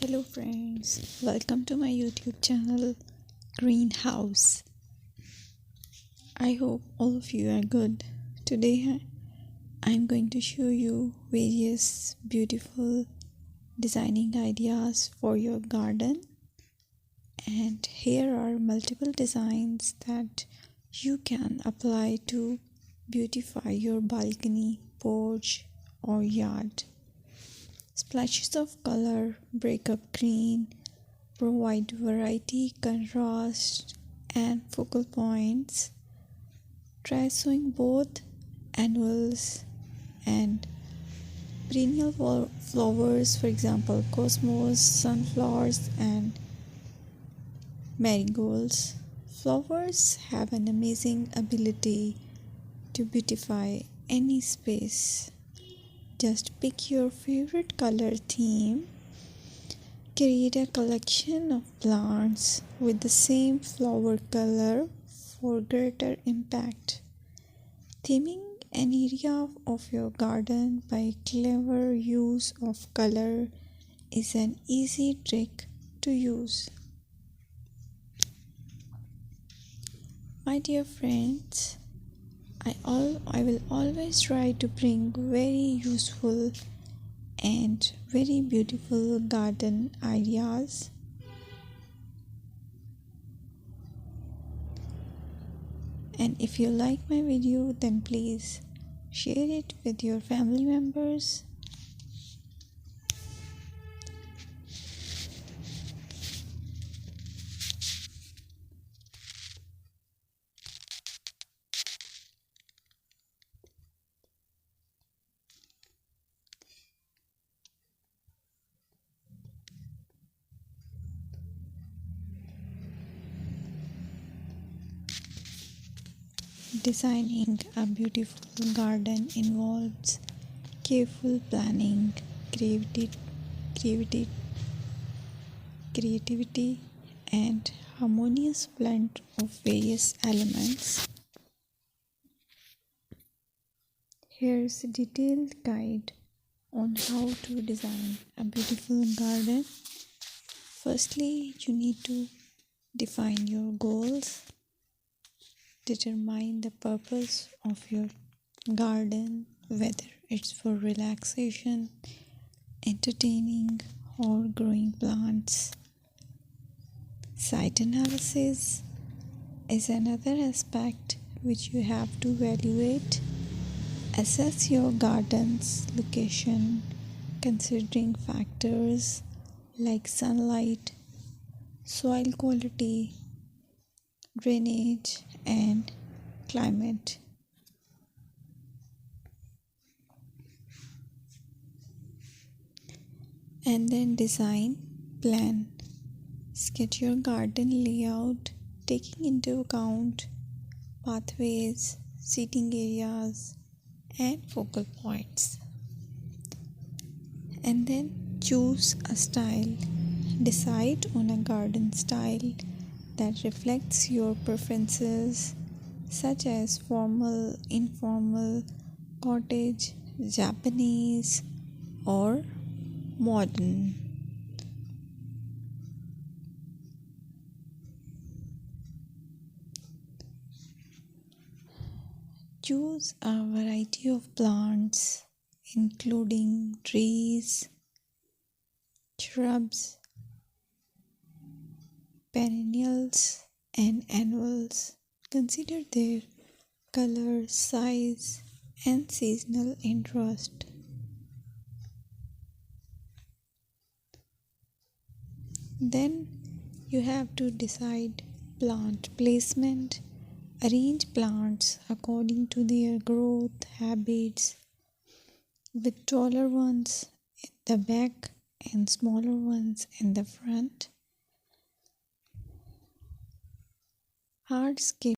Hello friends, welcome to my YouTube channel Greenhouse. I hope all of you are good. Today I'm going to show you various beautiful designing ideas for your garden, and here are multiple designs that you can apply to beautify your balcony, porch or yard. Splashes of color break up green, provide variety, contrast, and focal points. Try sowing both annuals and perennial flowers, for example, cosmos, sunflowers, and marigolds. Flowers have an amazing ability to beautify any space. Just pick your favorite color theme. Create a collection of plants with the same flower color for greater impact. Theming an area of your garden by clever use of color is an easy trick to use. My dear friends, I will always try to bring very useful and very beautiful garden ideas. And if you like my video, then please share it with your family members. Designing a beautiful garden involves careful planning, creativity, and harmonious blend of various elements. Here's a detailed guide on how to design a beautiful garden. Firstly, you need to define your goals. Determine the purpose of your garden, whether it's for relaxation, entertaining, or growing plants. Site analysis is another aspect which you have to evaluate. Assess your garden's location, considering factors like sunlight, soil quality, drainage, and climate. And then design plan. Sketch your garden layout, taking into account pathways, seating areas, and focal points. And then choose a style. Decide on a garden style that reflects your preferences, such as formal, informal, cottage, Japanese, or modern. Choose a variety of plants, including trees, shrubs, perennials, and annuals. Consider their color, size, and seasonal interest. Then you have to decide plant placement. Arrange plants according to their growth habits, with taller ones in the back and smaller ones in the front. Hardscape